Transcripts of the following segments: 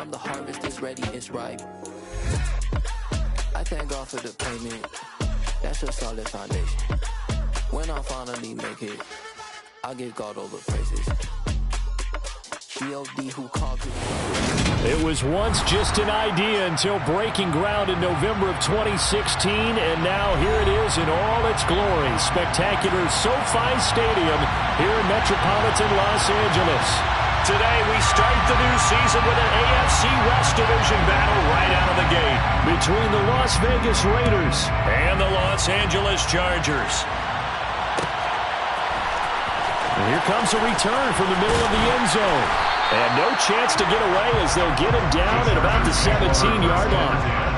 time the harvest is ready, it's ripe. I thank God for the payment. That's a solid foundation. When I finally make it, I give God all the praises. G.O.D. who called it. It was once just an idea until breaking ground in November of 2016, and now here it is in all its glory. Spectacular SoFi Stadium here in metropolitan Los Angeles. Today we start the new season with an AFC West Division battle right out of the gate between the Las Vegas Raiders and the Los Angeles Chargers. And here comes a return from the middle of the end zone. And no chance to get away as they'll get him down at about the 17-yard line.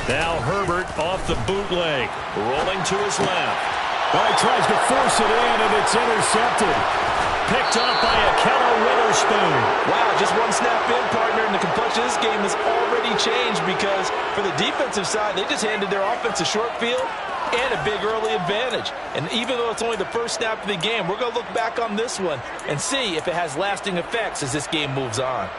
Now Herbert off the bootleg, rolling to his left. Well, he tries to force it in, and it's intercepted. Picked up by Ahkello Witherspoon. Wow, just one snap in, partner, and the complexion of this game has already changed because for the defensive side, they just handed their offense a short field and a big early advantage. And even though it's only the first snap of the game, we're going to look back on this one and see if it has lasting effects as this game moves on.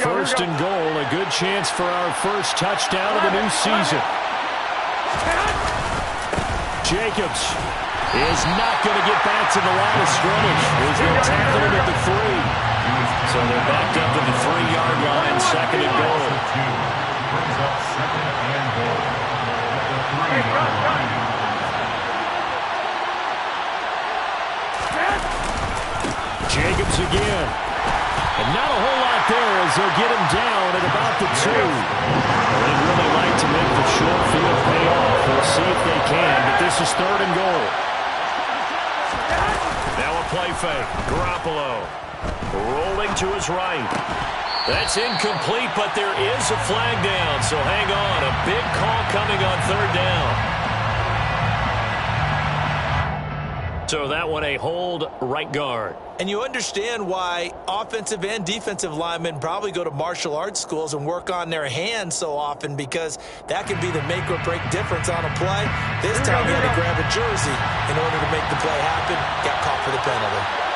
First and goal, a good chance for our first touchdown of the new season. Jacobs is not going to get back to the line of scrimmage. He's going to tackle him at the 3. So they're backed up at the 3-yard line, second and goal. Jacobs again. And not a whole lot there as they'll get him down at about the 2. Well, they'd really like to make the short field pay off. We'll see if they can, but this is third and goal. Now a play fake. Garoppolo rolling to his right. That's incomplete, but there is a flag down, so hang on. A big call coming on third down. So that one a hold right guard. And you understand why offensive and defensive linemen probably go to martial arts schools and work on their hands so often, because that can be the make or break difference on a play. This time he had to grab a jersey in order to make the play happen. Got caught for the penalty.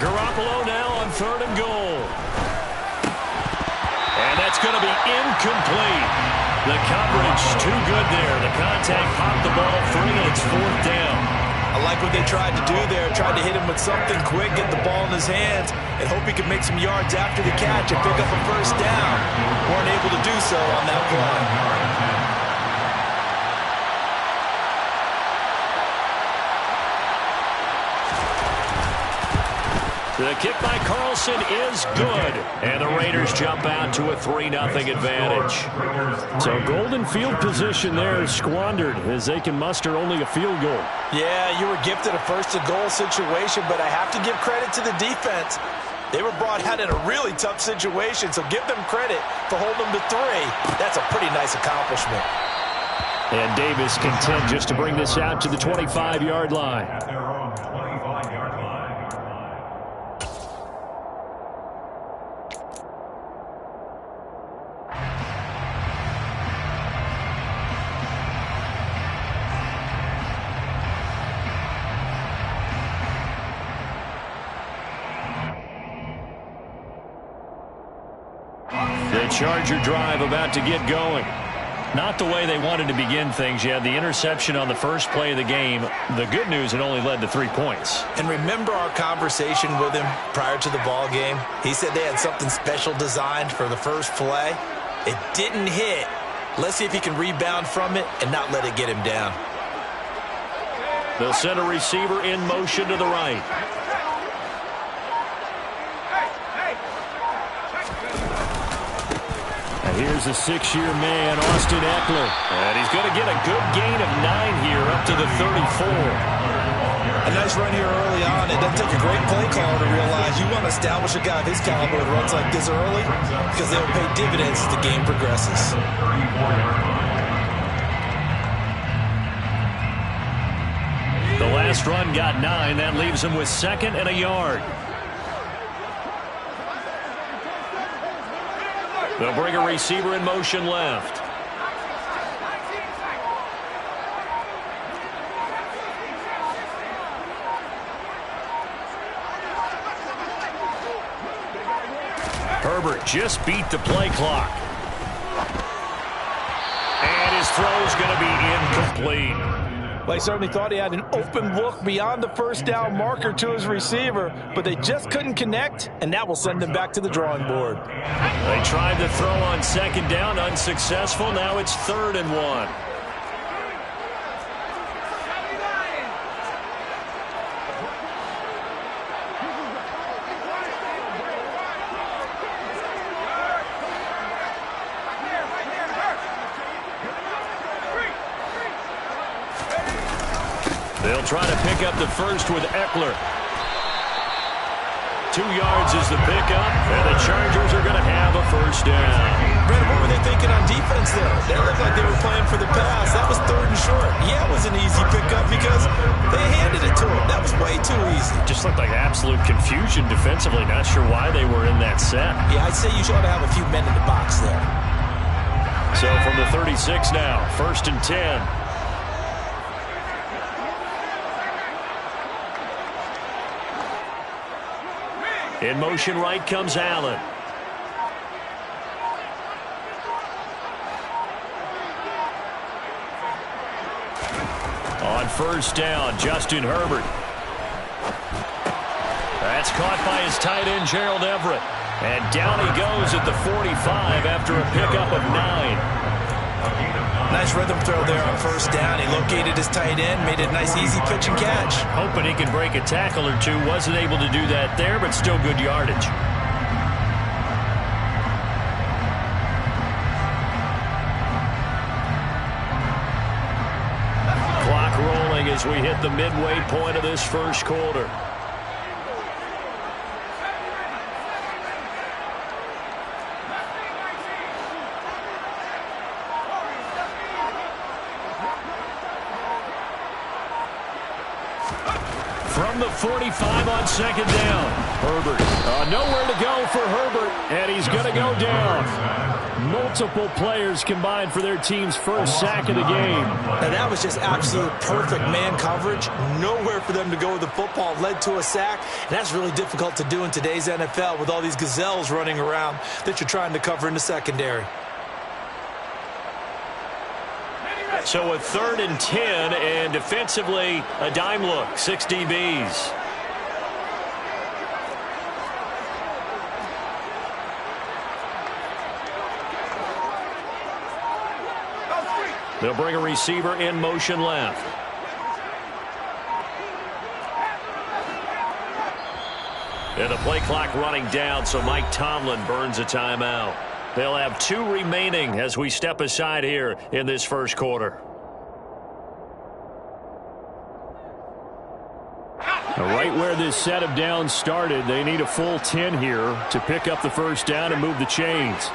Garoppolo now on third and goal. And that's going to be incomplete. The coverage too good there. The contact popped the ball free, and it's fourth down. I like what they tried to do there. Tried to hit him with something quick, get the ball in his hands, and hope he could make some yards after the catch and pick up a first down. Weren't able to do so on that play. The kick by Carlson is good. And the Raiders jump out to a 3-0 advantage. So golden field position there is squandered as they can muster only a field goal. Yeah, you were gifted a first-and-goal situation, but I have to give credit to the defense. They were brought out in a really tough situation, so give them credit for holding them to 3. That's a pretty nice accomplishment. And Davis content just to bring this out to the 25-yard line. Charger drive about to get going. Not the way they wanted to begin things. You had the interception on the first play of the game. The good news, it only led to 3 points. And remember our conversation with him prior to the ball game? He said they had something special designed for the first play. It didn't hit. Let's see if he can rebound from it and not let it get him down. They'll send a receiver in motion to the right. And here's a 6-year man, Austin Ekeler. And he's going to get a good gain of 9 here up to the 34. A nice run here early on. It doesn't take a great play caller to realize you want to establish a guy of his caliber with runs like this early because they will pay dividends as the game progresses. The last run got 9. That leaves him with 2nd and a yard. They'll bring a receiver in motion left. Herbert just beat the play clock. And his throw's going to be incomplete. Well, he certainly thought he had an open look beyond the first down marker to his receiver, but they just couldn't connect, and that will send them back to the drawing board. They tried to throw on 2nd down, unsuccessful. Now it's 3rd and 1. They'll try to pick up the first with Ekeler. 2 yards is the pickup, and the Chargers are going to have a first down. Brandon, what were they thinking on defense there? They looked like they were playing for the pass. That was 3rd and short. Yeah, it was an easy pickup because they handed it to him. That was way too easy. Just looked like absolute confusion defensively. Not sure why they were in that set. Yeah, I'd say you ought to have a few men in the box there. So from the 36 now, 1st and 10. In motion right comes Allen. On 1st down, Justin Herbert. That's caught by his tight end, Gerald Everett. And down he goes at the 45 after a pickup of 9. Nice rhythm throw there on 1st down. He located his tight end, made it a nice easy pitch and catch. Hoping he could break a tackle or two. Wasn't able to do that there, but still good yardage. Clock rolling as we hit the midway point of this first quarter. From the 45 on 2nd down. Herbert. Nowhere to go for Herbert, and he's going to go down. Multiple players combined for their team's first sack of the game. Now that was just absolute perfect man coverage. Nowhere for them to go with the football. Led to a sack, and that's really difficult to do in today's NFL with all these gazelles running around that you're trying to cover in the secondary. So a 3rd and 10, and defensively a dime look, 6 DBs. They'll bring a receiver in motion left. And the play clock running down, so Mike Tomlin burns a timeout. They'll have 2 remaining as we step aside here in this first quarter. Right where this set of downs started, they need a full 10 here to pick up the first down and move the chains.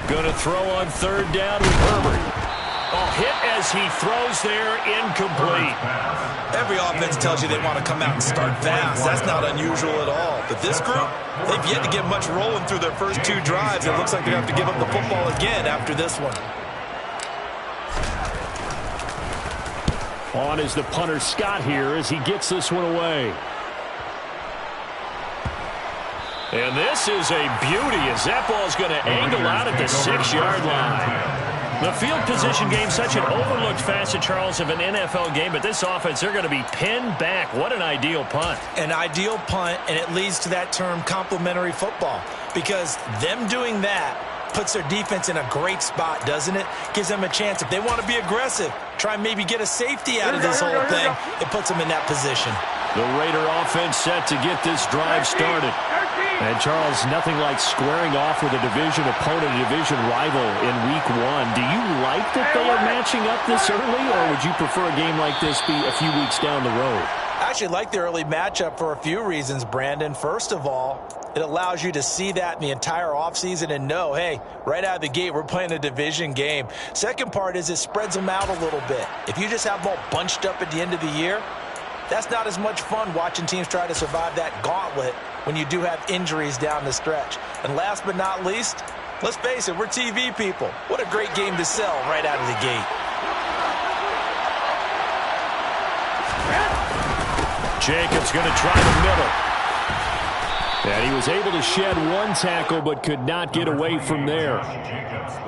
Going to throw on 3rd down with Herbert. Oh, hit as he throws there, incomplete. Every offense tells you they want to come out and start fast. That's not unusual at all. But this group, they've yet to get much rolling through their first 2 drives. It looks like they have to give up the football again after this one. On is the punter Scott here as he gets this one away. And this is a beauty as that ball is going to angle out at the 6-yard line. The field position game, such an overlooked facet, Charles, of an NFL game, but this offense, they're going to be pinned back. What an ideal punt. An ideal punt, and it leads to that term complementary football, because them doing that puts their defense in a great spot, doesn't it? Gives them a chance. If they want to be aggressive, try and maybe get a safety out of this whole thing, it puts them in that position. The Raider offense set to get this drive started. And, Charles, nothing like squaring off with a division opponent, a division rival in Week 1. Do you like that they are matching up this early, or would you prefer a game like this be a few weeks down the road? I actually like the early matchup for a few reasons, Brandon. First of all, it allows you to see that in the entire offseason and know, hey, right out of the gate, we're playing a division game. Second part is it spreads them out a little bit. If you just have them all bunched up at the end of the year, that's not as much fun watching teams try to survive that gauntlet when you do have injuries down the stretch. And last but not least, let's face it, we're TV people. What a great game to sell right out of the gate. Jacobs going to try the middle. And he was able to shed one tackle but could not get away from there.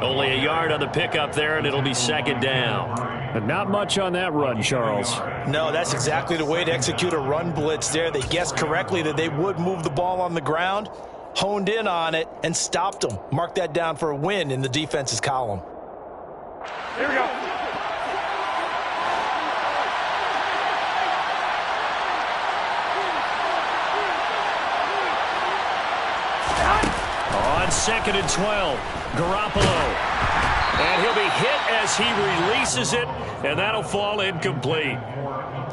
Only a yard on the pickup there, and it'll be 2nd down. But not much on that run, Charles. No, that's exactly the way to execute a run blitz there. They guessed correctly that they would move the ball on the ground, honed in on it, and stopped them. Mark that down for a win in the defense's column. Here we go. On 2nd and 12, Garoppolo. And he'll be hit as he releases it, and that'll fall incomplete.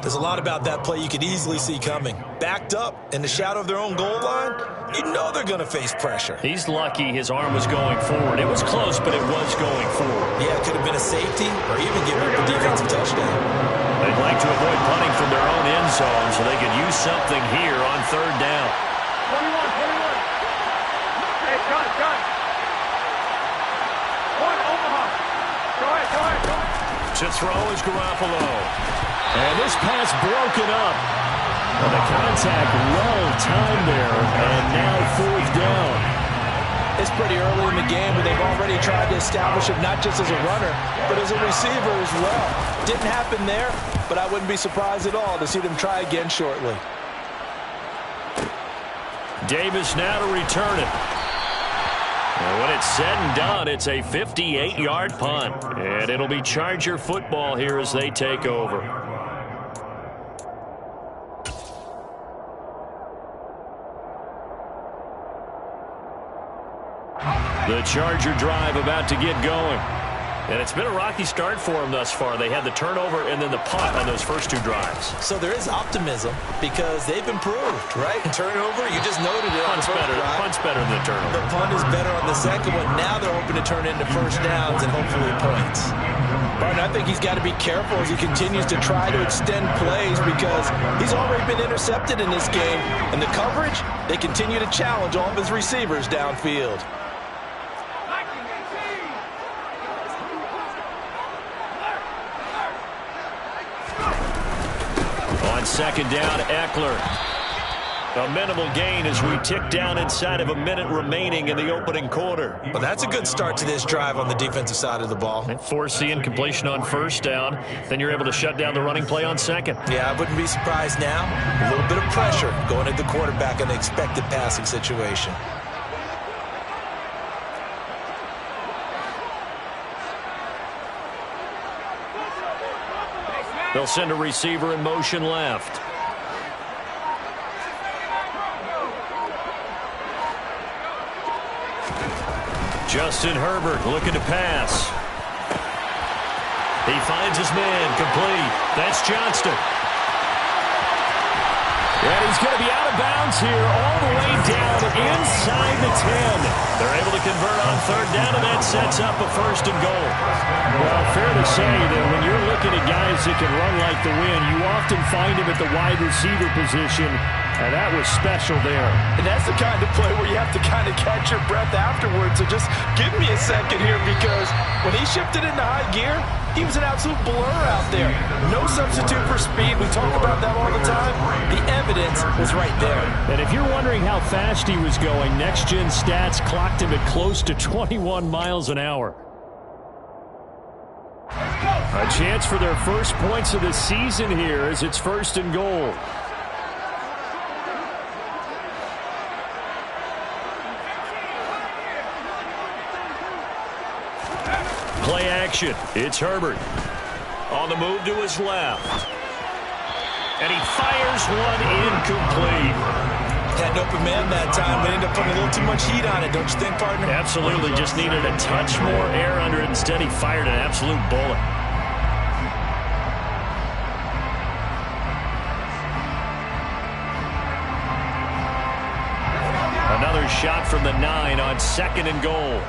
There's a lot about that play you could easily see coming. Backed up in the shadow of their own goal line, you know they're going to face pressure. He's lucky his arm was going forward. It was close, but it was going forward. Yeah, it could have been a safety or even give up a defensive touchdown. They'd like to avoid punting from their own end zone so they could use something here on 3rd down. 21. Hey, John. To throw is Garoppolo. And this pass broken up. And the contact well timed there. And now 4th down. It's pretty early in the game, but they've already tried to establish him not just as a runner, but as a receiver as well. Didn't happen there, but I wouldn't be surprised at all to see them try again shortly. Davis now to return it. And when it's said and done, it's a 58-yard punt. And it'll be Charger football here as they take over. The Charger drive about to get going. And it's been a rocky start for them thus far. They had the turnover and then the punt on those first 2 drives. So there is optimism because they've improved, right? Turnover, you just noted it. Punt's better than the turnover. The punt is better on the second one. Now they're hoping to turn into first downs and hopefully points. But I think he's got to be careful as he continues to try to extend plays because he's already been intercepted in this game. And the coverage, they continue to challenge all of his receivers downfield. On 2nd down, Eckler. A minimal gain as we tick down inside of a minute remaining in the opening quarter. Well, that's a good start to this drive on the defensive side of the ball. And force the incompletion on 1st down. Then you're able to shut down the running play on 2nd. Yeah, I wouldn't be surprised now. A little bit of pressure going at the quarterback in an expected passing situation. They'll send a receiver in motion left. Justin Herbert looking to pass. He finds his man, complete. That's Johnston. And he's going to be out of bounds here all the way down inside the 10. They're able to convert on third down, and that sets up a first and goal. Well, fair to say that when you're looking at guys that can run like the wind, you often find them at the wide receiver position, and that was special there. And that's the kind of play where you have to kind of catch your breath afterwards. So just give me a second here, because when he shifted into high gear, he was an absolute blur out there. No substitute for speed. We talk about that all the time. The evidence was right there. And if you're wondering how fast he was going, Next Gen Stats clocked him at close to 21 miles an hour. A chance for their first points of the season here as it's first and goal. Play action. It's Herbert. On the move to his left. And he fires one incomplete. Had an open man that time, but ended up putting a little too much heat on it, don't you think, partner? Absolutely. Just needed a touch more air under it. Instead, he fired an absolute bullet. Another shot from the 9 on second and goal.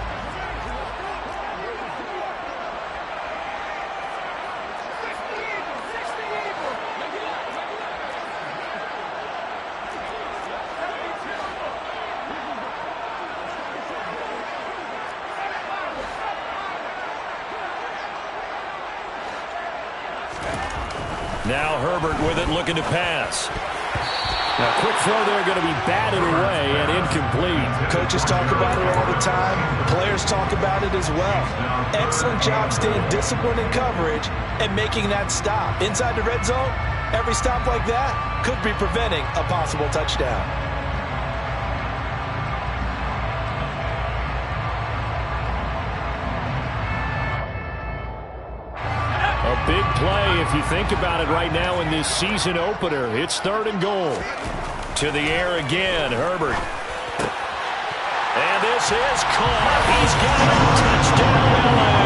Now Herbert with it, looking to pass. Now, quick throw there, going to be batted away and incomplete. Coaches talk about it all the time. Players talk about it as well. Excellent job staying disciplined in coverage and making that stop. Inside the red zone, every stop like that could be preventing a possible touchdown. A big play if you think about it right now in this season opener. It's third and goal. To the air again, Herbert. And this is caught. He's got it. Touchdown, LA.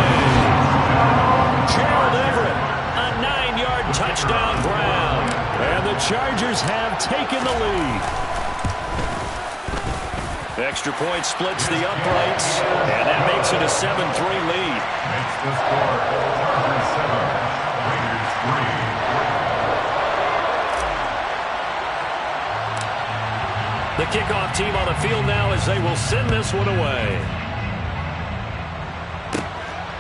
Gerald Everett, a 9-yard touchdown ground. And the Chargers have taken the lead. Extra point splits the uprights, and that makes it a 7-3 lead. Makes the score Chargers 7, Raiders 3. The kickoff team on the field now as they will send this one away.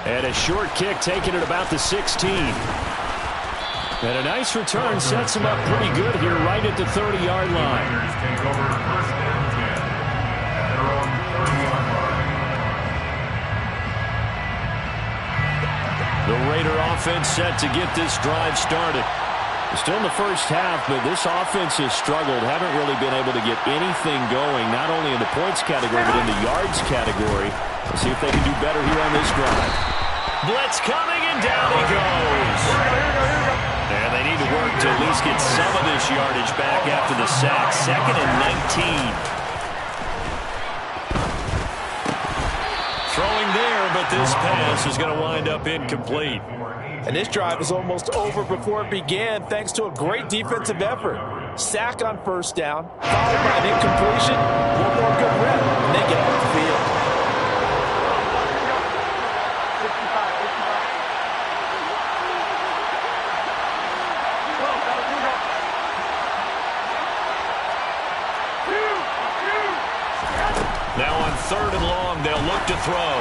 And a short kick taken at about the 16. And a nice return sets him up pretty good here right at the 30-yard line. Raiders take over first and 10 at their own 30-yard line. The Raider offense set to get this drive started. Still in the first half, but this offense has struggled. Haven't really been able to get anything going, not only in the points category, but in the yards category. Let's see if they can do better here on this drive. Blitz coming, and down he goes. And they need to work to at least get some of this yardage back after the sack. Second and 19. Throwing there, but this pass is going to wind up incomplete. And this drive is almost over before it began thanks to a great defensive effort. Sack on first down, followed by an incompletion, one more good rep, and they get off the field. Now on third and long, they'll look to throw.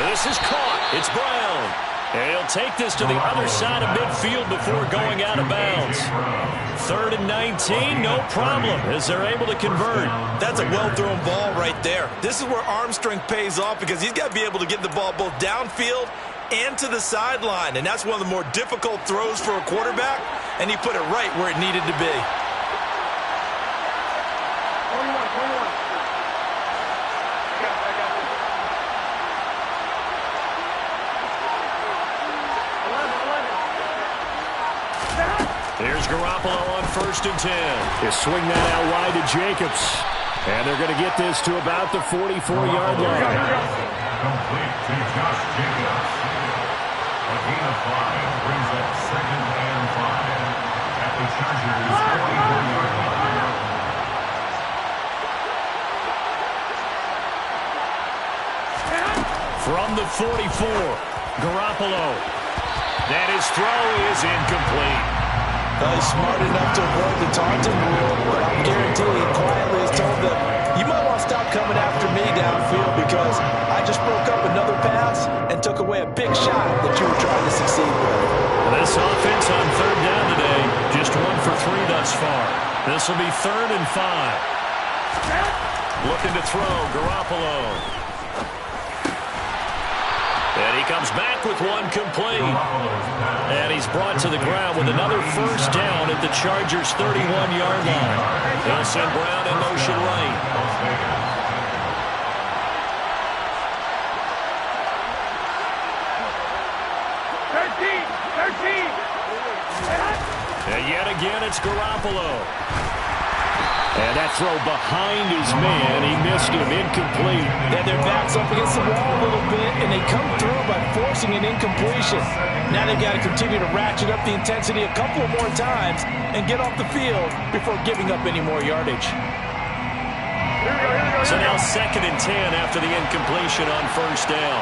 This is caught. It's Brown. And he'll take this to the other side of midfield before going out of bounds. Third and 19, no problem, as they're able to convert. That's a well-thrown ball right there. This is where arm strength pays off because he's got to be able to get the ball both downfield and to the sideline. And that's one of the more difficult throws for a quarterback, and he put it right where it needed to be. 21. Here's Garoppolo on first and 10. They swing that out wide to Jacobs. And they're going to get this to about the 44-yard line. Complete to Josh Jacobs. A gain of 5 brings up second and 5 at the Chargers' 44-yard line. From the 44, Garoppolo. And his throw is incomplete. He's smart enough to avoid the taunting rule, but I guarantee he quietly has told them, you might want to stop coming after me downfield because I just broke up another pass and took away a big shot that you were trying to succeed with. This offense on third down today, just 1 for 3 thus far. This will be 3rd and 5. Looking to throw, Garoppolo. And he comes back with one complete. And he's brought to the ground with another first down at the Chargers' 31-yard line. They'll send Brown in motion right. 13. And yet again, it's Garoppolo. And that throw behind his man, he missed him, incomplete. And their backs up against the wall a little bit, and they come through by forcing an incompletion. Now they've got to continue to ratchet up the intensity a couple of more times and get off the field before giving up any more yardage. So now 2nd and 10 after the incompletion on first down.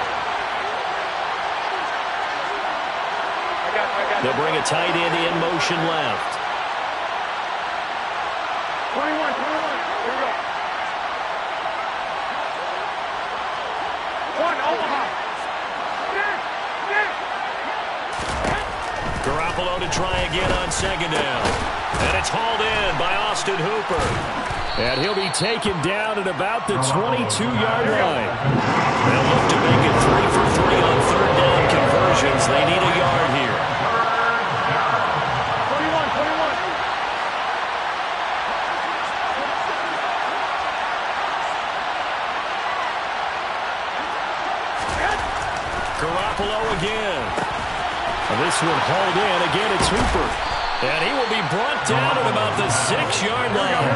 They'll bring a tight end in motion left. 21, 21. Here we go. 1, Omaha. Garoppolo to try again on 2nd down. And it's hauled in by Austin Hooper. And he'll be taken down at about the 22-yard line. They'll look to make it 3 for 3 on 3rd down conversions. They need a yard here. 21, 21. Garoppolo again. And this one hauled in. Again, it's Hooper. And he will be brought down at about the 6-yard line.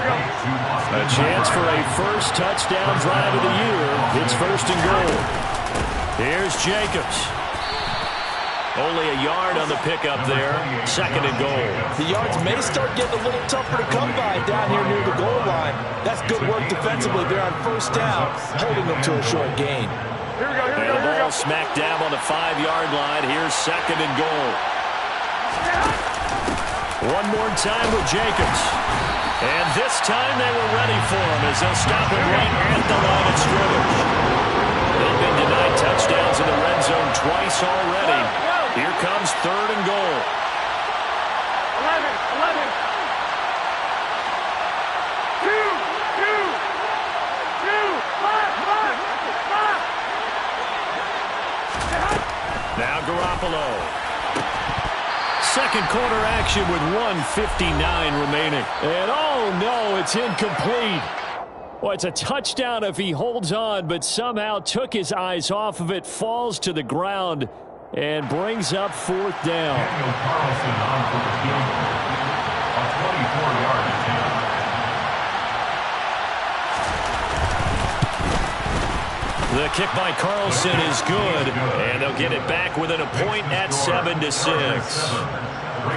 A chance for a first touchdown drive of the year. It's 1st and goal. Here's Jacobs. Only a yard on the pickup there. 2nd and goal. The yards may start getting a little tougher to come by down here near the goal line. That's good work defensively there on first down, holding them to a short gain. Here we go, here we And go, the here we ball go. smack dab on the 5-yard line. Here's 2nd and goal. One more time with Jacobs. And this time they were ready for him as they'll stop him right at the line of scrimmage. They've been denied touchdowns in the red zone twice already. Here comes 3rd and goal. 11, 11. 2, 5. Now Garoppolo. Second quarter action with 1:59 remaining. And oh no, it's incomplete. Well, it's a touchdown if he holds on, but somehow took his eyes off of it, falls to the ground, and brings up 4th down. Daniel Carlson on for the field goal. A 24-yard attempt. The kick by Carlson is good, and they'll get it back within a point at 7-6.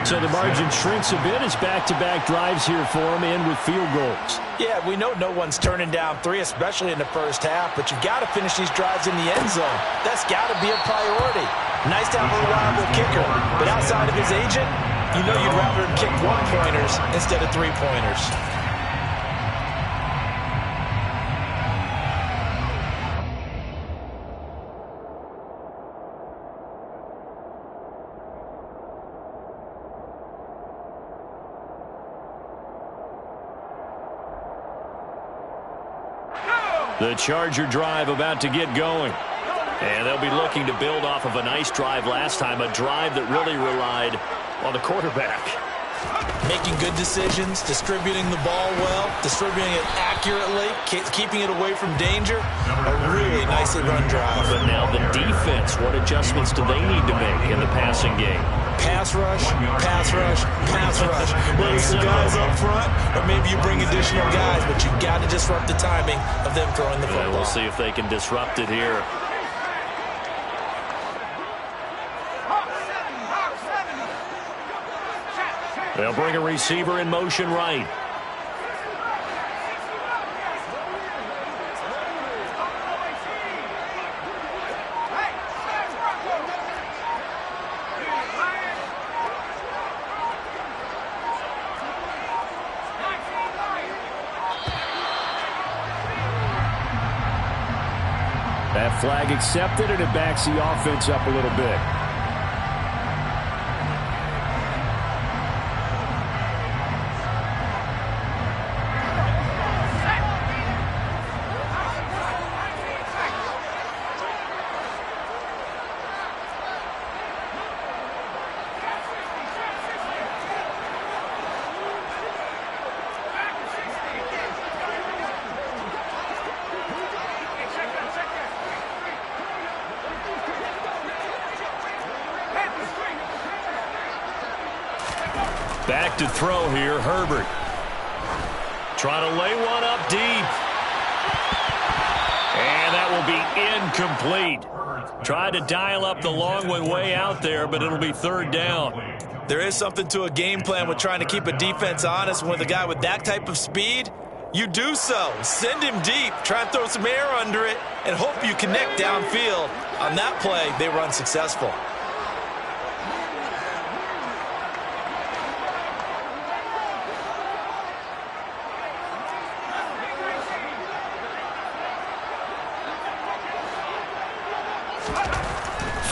So the margin shrinks a bit as back-to-back drives here for him, and with field goals. Yeah, we know no one's turning down 3, especially in the first half, but you've got to finish these drives in the end zone. That's got to be a priority. Nice to have a reliable kicker, but outside of his agent, you know you'd rather him kick 1-pointers instead of 3-pointers. The Charger drive about to get going. And they'll be looking to build off of a nice drive last time, a drive that really relied on the quarterback. Making good decisions, distributing the ball well, distributing it accurately, keeping it away from danger. A really nicely run drive. But now the defense, what adjustments do they need to make in the passing game? Pass rush, pass rush, pass rush. Whether it's the guys up front or maybe you bring additional guys, but you've got to disrupt the timing of them throwing the football. And we'll see if they can disrupt it here. They'll bring a receiver in motion right. That flag accepted, and it backs the offense up a little bit. Back to throw here, Herbert. Trying to lay one up deep. And that will be incomplete. Tried to dial up the long one way out there, but it'll be third down. There is something to a game plan with trying to keep a defense honest. With a guy with that type of speed, you do so. Send him deep, try and throw some air under it, and hope you connect downfield. On that play, they were unsuccessful.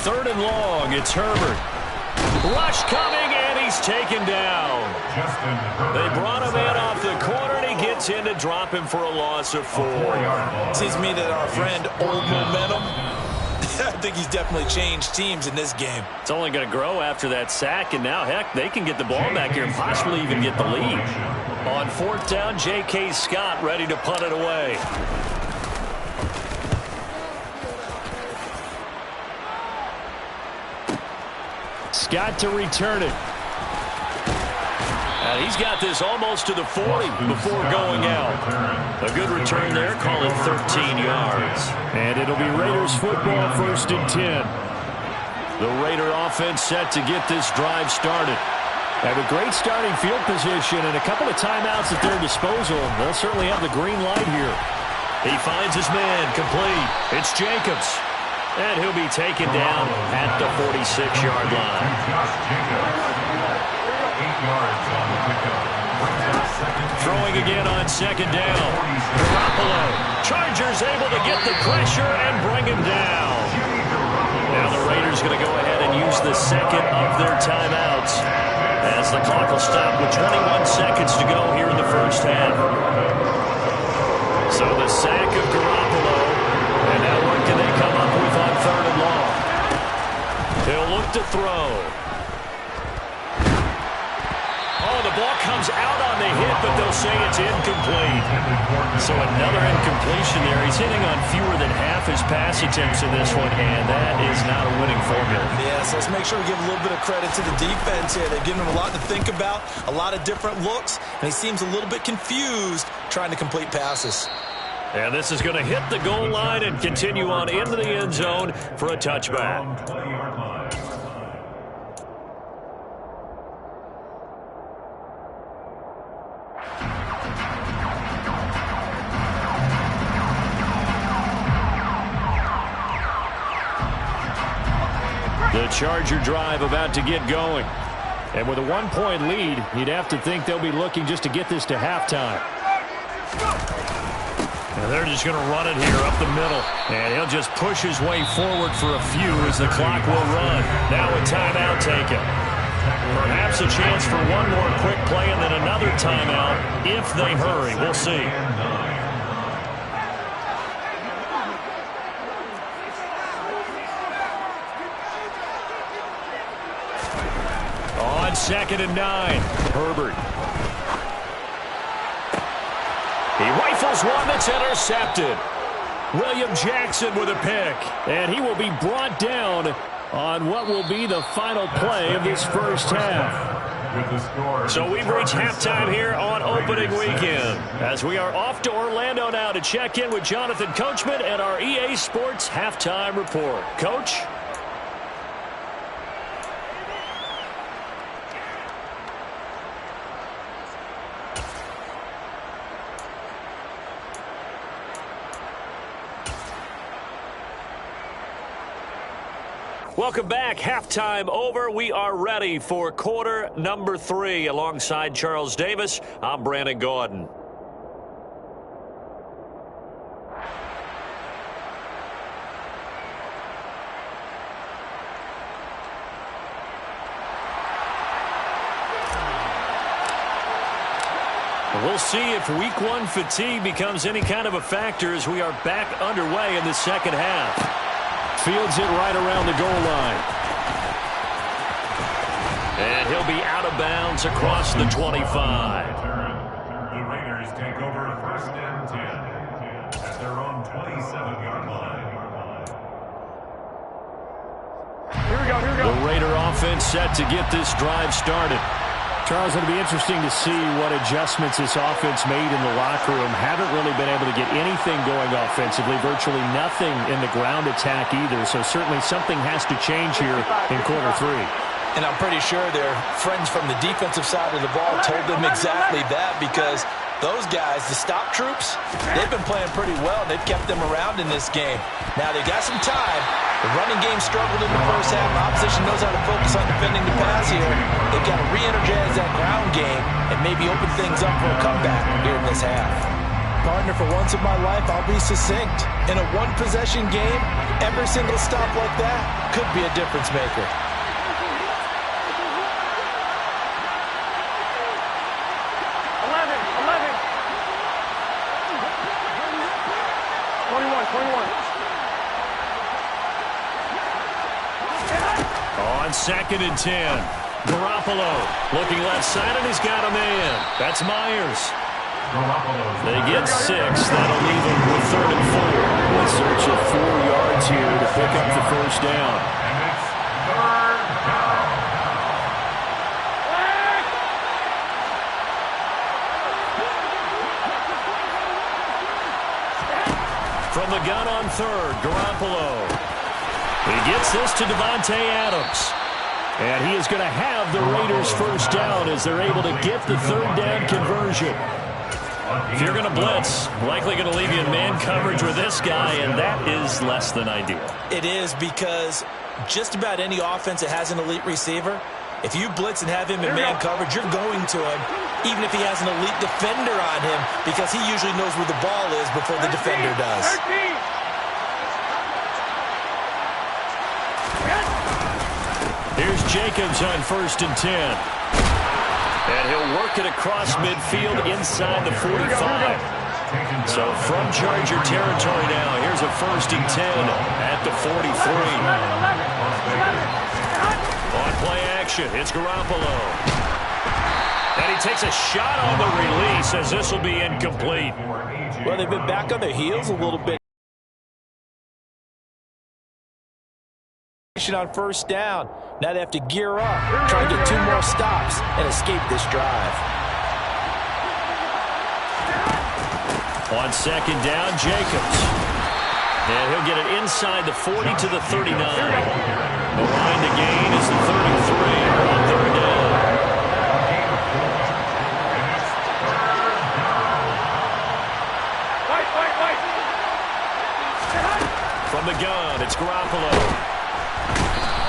Third and long, it's Herbert. Rush coming, and he's taken down. They brought him in off the corner, and he gets in to drop him for a loss of 4. Seems to me that our friend Old Momentum, I think he's definitely changed teams in this game. It's only going to grow after that sack, and now, heck, they can get the ball back here and possibly even get the lead. On fourth down, J.K. Scott ready to punt it away. Scott to return it. And he's got this almost to the 40 before going out. A good return there, call it 13 yards. And it'll be Raiders football, 1st and 10. The Raider offense set to get this drive started. Have a great starting field position and a couple of timeouts at their disposal. They'll certainly have the green light here. He finds his man, complete. It's Jacobs. And he'll be taken down at the 46-yard line. Throwing again on second down. Garoppolo. Chargers able to get the pressure and bring him down. Now the Raiders going to go ahead and use the second of their timeouts, as the clock will stop with 21 seconds to go here in the first half. So the sack of Garoppolo. And now what can they come up with on third and long? They'll look to throw. Oh, the ball comes out on the hit, but they'll say it's incomplete. So another incompletion there. He's hitting on fewer than half his pass attempts in this one, and that is not a winning formula. Yeah, so let's make sure we give a little bit of credit to the defense here. They've given him a lot to think about, a lot of different looks, and he seems a little bit confused trying to complete passes. And this is going to hit the goal line and continue on into the end zone for a touchback. The Charger drive about to get going. And with a 1-point lead, you'd have to think they'll be looking just to get this to halftime. And they're just going to run it here up the middle. And he'll just push his way forward for a few as the clock will run. Now a timeout taken. Perhaps a chance for one more quick play and then another timeout if they hurry. We'll see. On 2nd and 9, Herbert. He rifles one that's intercepted. William Jackson with a pick. And he will be brought down on what will be the final play of this first half. So we've reached halftime here on opening weekend, as we are off to Orlando now to check in with Jonathan Coachman and our EA Sports Halftime Report. Coach? Welcome back. Halftime over. We are ready for quarter number 3. Alongside Charles Davis, I'm Brandon Gaudin. We'll see if week one fatigue becomes any kind of a factor as we are back underway in the second half. Fields it right around the goal line. And he'll be out of bounds across the 25. The Raiders take over first and 10 at their own 27-yard line. Here we go, here we go. The Raider offense set to get this drive started. Charles, it'll be interesting to see what adjustments this offense made in the locker room. Haven't really been able to get anything going offensively, virtually nothing in the ground attack either. So certainly something has to change here in quarter three. And I'm pretty sure their friends from the defensive side of the ball told them exactly that, because those guys, the stop troops, they've been playing pretty well. They've kept them around in this game. Now they got some time. The running game struggled in the first half. Opposition knows how to focus on defending the pass here. They've got to re-energize that ground game and maybe open things up for a comeback here in this half. Partner, for once in my life, I'll be succinct. In a one-possession game, every single stop like that could be a difference maker. On second and 10, Garoppolo looking left side, and he's got a man. That's Myers. They get 6. That'll leave them with 3rd and 4. In search of 4 yards here to pick up the first down. And it's 3rd down. From the gun on 3rd, Garoppolo. He gets this to Davante Adams. And he is going to have the Raiders first down as they're able to get the 3rd down conversion. If you're going to blitz, likely going to leave you in man coverage with this guy, and that is less than ideal. It is, because just about any offense that has an elite receiver, if you blitz and have him in man coverage, you're going to him, even if he has an elite defender on him, because he usually knows where the ball is before the defender does. Here's Jacobs on 1st and 10. And he'll work it across midfield inside the 45. So from Charger territory now, here's a 1st and 10 at the 43. On play action, it's Garoppolo. And he takes a shot on the release as this will be incomplete. Well, they've been back on their heels a little bit on 1st down. Now they have to gear up, try to get 2 more stops, and escape this drive. On 2nd down, Jacobs. And he'll get it inside the 40 to the 39. The line to gain is the 33 on 3rd down. From the gun, it's Garoppolo.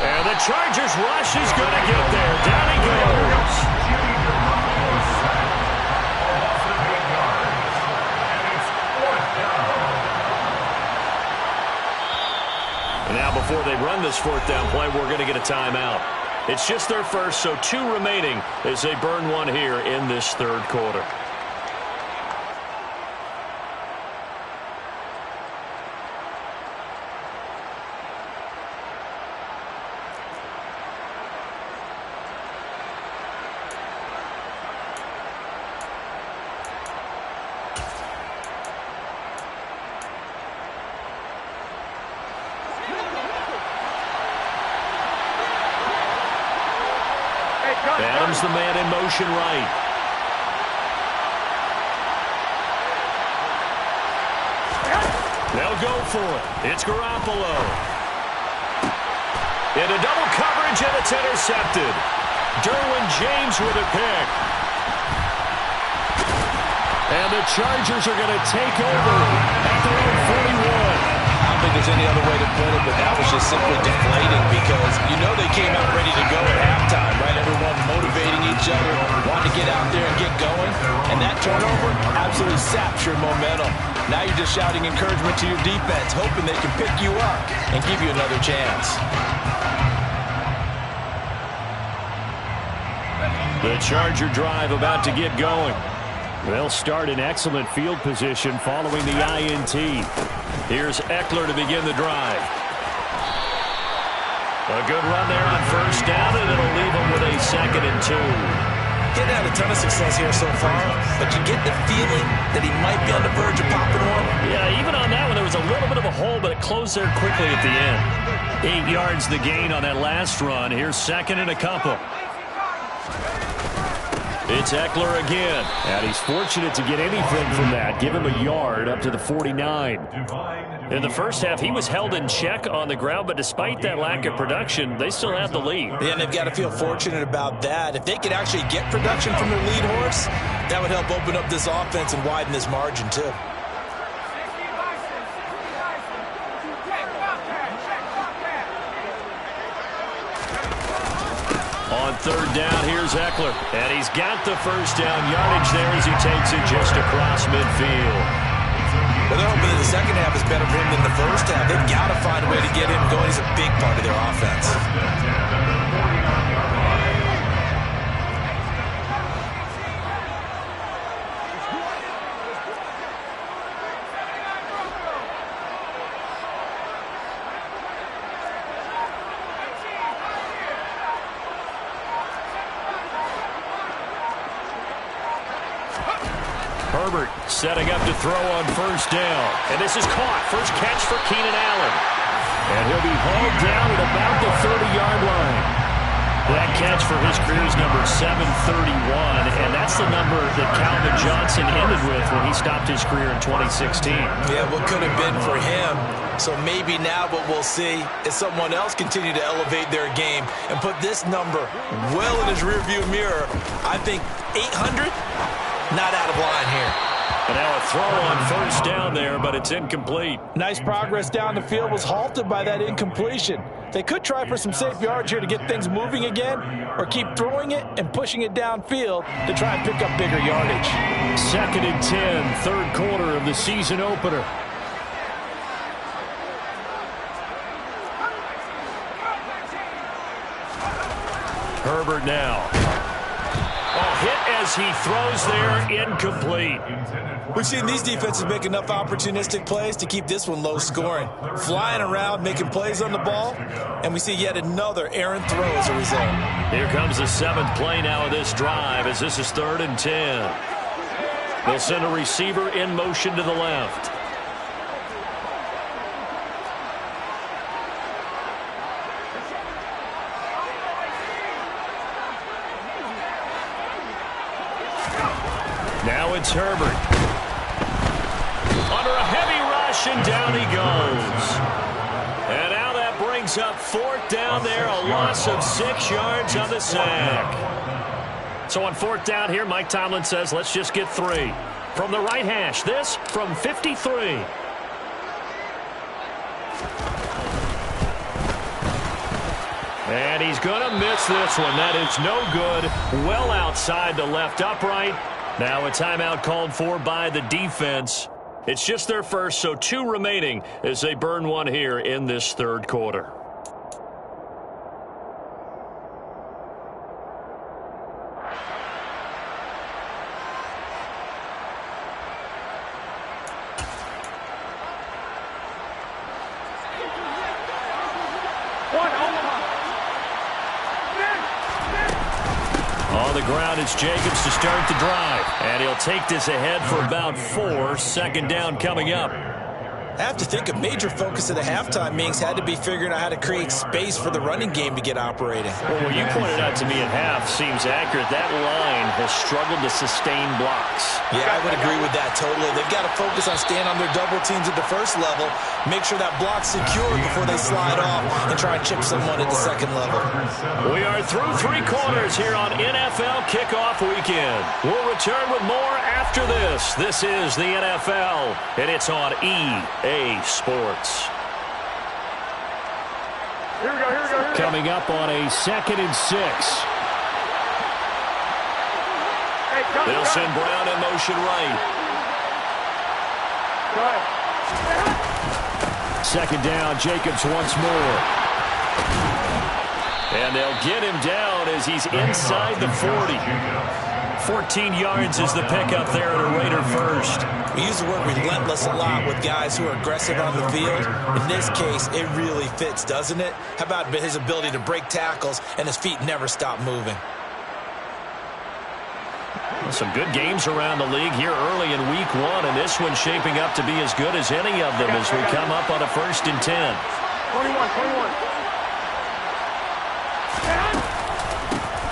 And the Chargers rush is going to get there. Down he goes. And now before they run this 4th down play, we're going to get a timeout. It's just their first, so 2 remaining as they burn 1 here in this 3rd quarter. Adams, the man in motion right. They'll go for it. It's Garoppolo. Into double coverage, and it's intercepted. Derwin James with a pick. And the Chargers are going to take over at their own 41. I don't think there's any other way to put it, but that was just simply deflating, because you know they came out ready to go at halftime, right? Everyone motivating each other, wanting to get out there and get going. And that turnover absolutely saps your momentum. Now you're just shouting encouragement to your defense, hoping they can pick you up and give you another chance. The Charger drive about to get going. They'll start in excellent field position following the INT. Here's Ekeler to begin the drive. A good run there on first down, and it'll leave him with a 2nd and 2. Getting had a ton of success here so far, but you get the feeling that he might be on the verge of popping one. Yeah, even on that one, there was a little bit of a hole, but it closed there quickly at the end. 8 yards the gain on that last run. Here's 2nd and a couple. It's Ekeler again. And he's fortunate to get anything from that. Give him a yard up to the 49. In the first half, he was held in check on the ground, but despite that lack of production, they still have the lead. Yeah, and they've got to feel fortunate about that. If they could actually get production from their lead horse, that would help open up this offense and widen this margin too. On 3rd down, here's Ekeler. And he's got the first down yardage there as he takes it just across midfield. Well, they're hoping that the second half is better for him than the first half. They've got to find a way to get him going. He's a big part of their offense. Herbert setting up to throw on first down. And this is caught. First catch for Keenan Allen. And he'll be hauled down at about the 30-yard line. That catch for his career is number 731, and that's the number that Calvin Johnson ended with when he stopped his career in 2016. Yeah, what could have been for him. So maybe now what we'll see is someone else continue to elevate their game and put this number well in his rearview mirror. I think 800, not out of line here. And now a throw on first down there, but it's incomplete. Nice progress down the field, was halted by that incompletion. They could try for some safe yards here to get things moving again, or keep throwing it and pushing it downfield to try and pick up bigger yardage. 2nd and 10, 3rd quarter of the season opener. Herbert now. Hit as he throws there, incomplete. We've seen these defenses make enough opportunistic plays to keep this one low scoring. Flying around, making plays on the ball, and we see yet another errant throw as a result. Here comes the 7th play now of this drive as this is 3rd and 10. They'll send a receiver in motion to the left. Now it's Herbert. Under a heavy rush, and down he goes. And now that brings up 4th down there, a loss of 6 yards on the sack. So on 4th down here, Mike Tomlin says, let's just get 3. From the right hash, this from 53. And he's going to miss this one. That is no good. Well outside the left upright. Now a timeout called for by the defense. It's just their first, so 2 remaining as they burn one here in this 3rd quarter. On the ground, it's Jacobs to start the drive. And he'll take this ahead for about 4. 2nd down coming up. I have to think a major focus of the halftime meetings had to be figuring out how to create space for the running game to get operating. Well, what you pointed out to me at half seems accurate. That line has struggled to sustain blocks. Yeah, I would agree with that totally. They've got to focus on staying on their double teams at the first level, make sure that block's secure before they slide off and try and chip someone at the 2nd level. We are through 3 quarters here on NFL Kickoff Weekend. We'll return with more after this. This is the NFL, and it's on EA Sports. Here we go. Coming up on a 2nd and 6. They'll send Brown in motion right. Go ahead. 2nd down, Jacobs once more. And they'll get him down as he's inside the 40. 14 yards is the pickup there at a Raider first. We use the word relentless a lot with guys who are aggressive on the field. In this case, it really fits, doesn't it? How about his ability to break tackles and his feet never stop moving? Well, some good games around the league here early in week 1, and this one's shaping up to be as good as any of them as we come up on a 1st and 10. 21.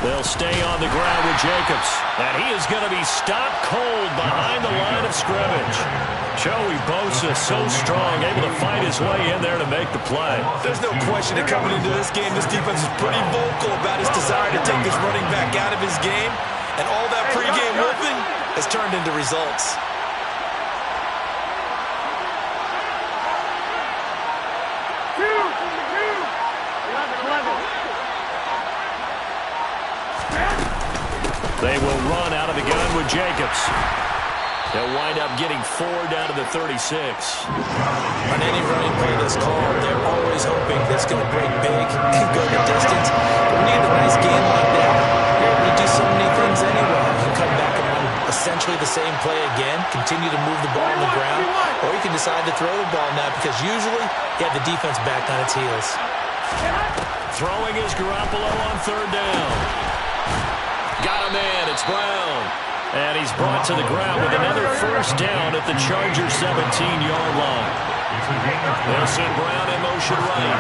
They'll stay on the ground with Jacobs. And he is going to be stopped cold behind the line of scrimmage. Joey Bosa so strong, able to fight his way in there to make the play. There's no question that coming into this game, this defense is pretty vocal about his desire to take this running back out of his game. And all that pregame whooping has turned into results. They will run out of the gun with Jacobs. They'll wind up getting 4 down to the 36. On any running play that's called, they're always hoping that's going to break big and go the distance. But when you get a nice game like that, you're able to do so many things anyway. You can come back and run essentially the same play again, continue to move the ball on the ground, or you can decide to throw the ball now because usually you have the defense back on its heels. Throwing is Garoppolo on 3rd down. Got a man, it's Brown. And he's brought to the ground with another 1st down at the Chargers' 17-yard line. They'll send Brown in motion right.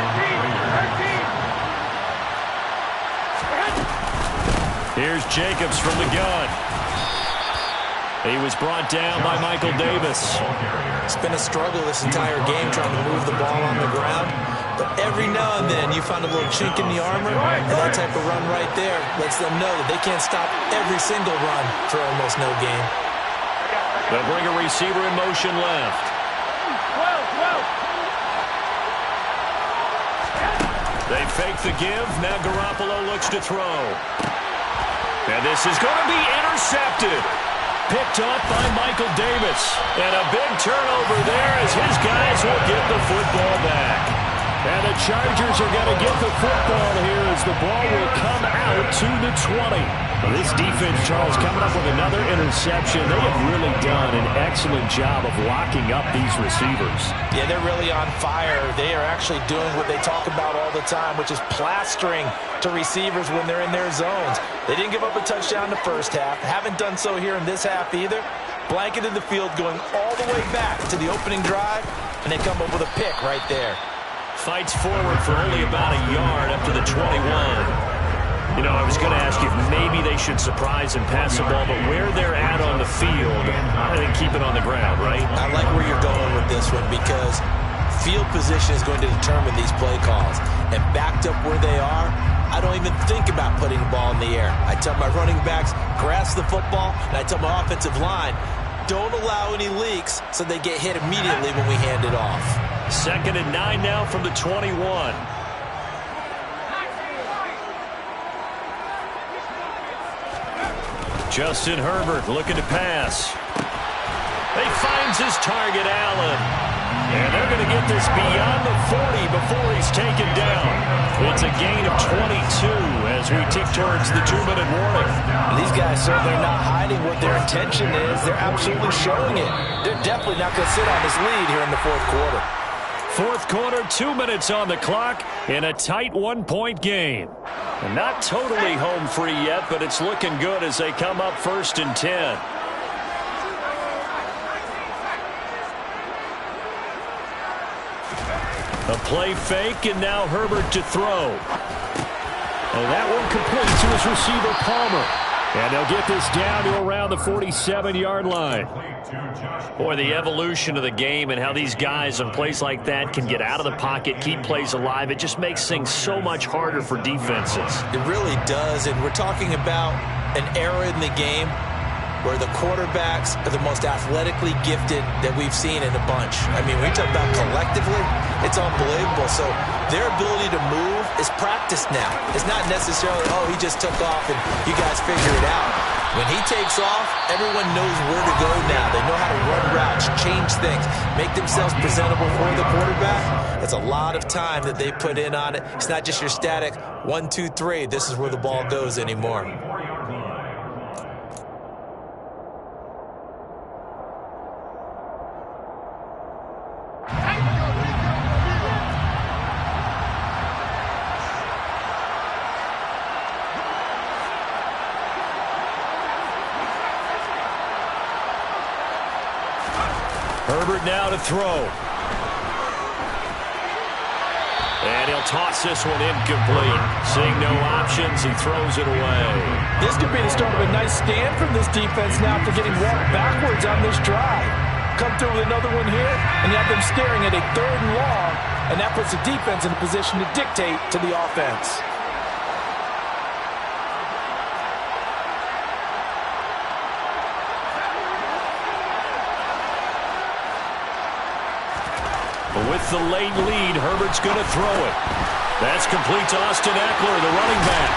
Here's Jacobs from the gun. He was brought down by Michael Davis. It's been a struggle this entire game trying to move the ball on the ground. But every now and then you find a little chink in the armor, and that type of run right there lets them know that they can't stop every single run for almost no gain. They'll bring a receiver in motion left. They fake the give. Now Garoppolo looks to throw. And this is going to be intercepted. Picked up by Michael Davis. And a big turnover there as his guys will get the football back. And the Chargers are going to get the football here as the ball will come out to the 20. Well, this defense, Charles, coming up with another interception. They have really done an excellent job of locking up these receivers. Yeah, they're really on fire. They are actually doing what they talk about all the time, which is plastering to receivers when they're in their zones. They didn't give up a touchdown in the first half. Haven't done so here in this half either. Blanketed the field going all the way back to the opening drive, and they come up with a pick right there. Fights forward for only about a yard up to the 21. You know, I was going to ask you if maybe they should surprise and pass the ball, but where they're at on the field, I think keep it on the ground, right? I like where you're going with this one because field position is going to determine these play calls. And backed up where they are, I don't even think about putting the ball in the air. I tell my running backs, grasp the football, and I tell my offensive line, don't allow any leaks so they get hit immediately when we hand it off. 2nd and 9 now from the 21. Justin Herbert looking to pass. He finds his target, Allen. And they're going to get this beyond the 40 before he's taken down. It's a gain of 22 as we tick towards the 2-minute warning. These guys certainly not hiding what their intention is. They're absolutely showing it. They're definitely not going to sit on this lead here in the 4th quarter. 4th quarter, 2 minutes on the clock in a tight 1-point game. And not totally home free yet, but it's looking good as they come up 1st and 10. A play fake, and now Herbert to throw. And that one complete to his receiver, Palmer. And they'll get this down to around the 47-yard line. Boy, the evolution of the game and how these guys in plays like that can get out of the pocket, keep plays alive, it just makes things so much harder for defenses. It really does, and we're talking about an era in the game where the quarterbacks are the most athletically gifted that we've seen in a bunch. I mean, when you talk about collectively, it's unbelievable. So their ability to move is practiced now. It's not necessarily, oh, he just took off and you guys figure it out. When he takes off, everyone knows where to go now. They know how to run routes, change things, make themselves presentable for the quarterback. It's a lot of time that they put in on it. It's not just your static 1, 2, 3. This is where the ball goes anymore. Herbert now to throw. And he'll toss this one incomplete. Seeing no options, he throws it away. This could be the start of a nice stand from this defense now after getting walked backwards on this drive. Come through with another one here, and you have them staring at a 3rd and long, and that puts the defense in a position to dictate to the offense. With the late lead, Herbert's going to throw it. That's complete to Austin Eckler, the running back.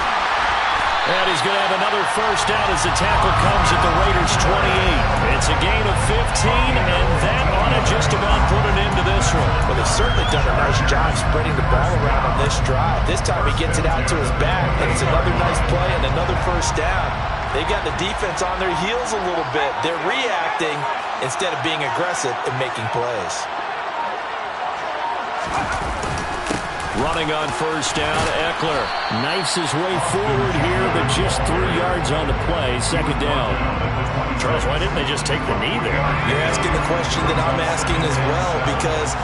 And he's going to have another first down as the tackle comes at the Raiders' 28. It's a gain of 15, and that ought to just about put an end to this one. Well, they've certainly done a nice job spreading the ball around on this drive. This time he gets it out to his back, and it's another nice play and another first down. They got the defense on their heels a little bit. They're reacting instead of being aggressive and making plays. Running on first down, Eckler knifes his way forward here, but just 3 yards on the play. Second down. Charles, why didn't they just take the knee there? You're asking the question that I'm asking as well, because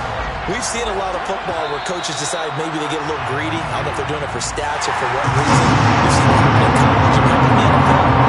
we've seen a lot of football where coaches decide maybe they get a little greedy. I don't know if they're doing it for stats or for what reason. We've seen it in college and in the NFL.